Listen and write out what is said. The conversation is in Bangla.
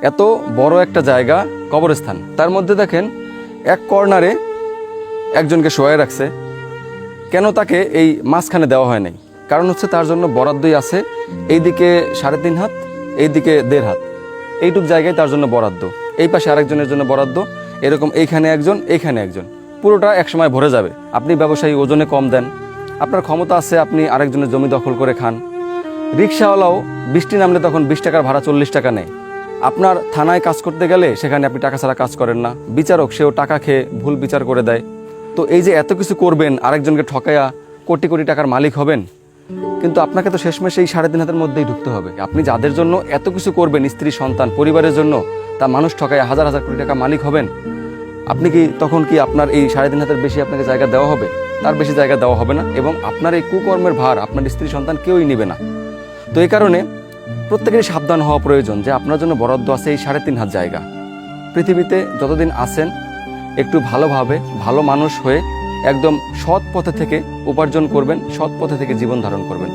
এত বড় একটা জায়গা কবরস্থান, তার মধ্যে দেখেন এক কর্নারে একজনকে শোয়াই রাখছে। কেন তাকে এই মাঝখানে দেওয়া হয় নাই? কারণ হচ্ছে তার জন্য বরাদ্দই আছে এইদিকে 3.5 হাত, এইদিকে 1.5 হাত, এইটুক জায়গায় তার জন্য বরাদ্দ। এই পাশে আরেকজনের জন্য বরাদ্দ, এরকম এইখানে একজন, এইখানে একজন, পুরোটা একসময় ভরে যাবে। আপনি ব্যবসায়ী, ওজনে কম দেন, আপনার ক্ষমতা আছে, আপনি আরেকজনের জমি দখল করে খান। রিক্সাওয়ালাও বৃষ্টি নামলে তখন 20 টাকার ভাড়া 40 টাকা নেয়। আপনার থানায় কাজ করতে গেলে সেখানে আপনি টাকা ছাড়া কাজ করেন না। বিচারক, সেও টাকা খেয়ে ভুল বিচার করে দেয়। তো এই যে এত কিছু করবেন, আরেকজনকে ঠকাইয়া কোটি কোটি টাকার মালিক হবেন, কিন্তু আপনাকে তো শেষমেশ এই 3.5 হাতের মধ্যেই ঢুকতে হবে। আপনি যাদের জন্য এত কিছু করবেন, স্ত্রী, সন্তান, পরিবারের জন্য, তা মানুষ ঠকাইয়া হাজার হাজার কোটি টাকা মালিক হবেন, আপনি কি তখন কি আপনার এই 3.5 হাতের বেশি আপনাকে জায়গা দেওয়া হবে? তার বেশি জায়গা দেওয়া হবে না, এবং আপনার এই কুকর্মের ভার আপনার স্ত্রী, সন্তান কেউই নেবে না। তো এই কারণে প্রত্যেকেরই সাবধান হওয়া প্রয়োজন যে আপনার জন্য বরাদ্দ আছে এই 3.5 হাত জায়গা। পৃথিবীতে যতদিন আছেন একটু ভালোভাবে, ভালো মানুষ হয়ে একদম সৎ পথে থেকে উপার্জন করবেন, সৎ পথে থেকে জীবন ধারণ করবেন।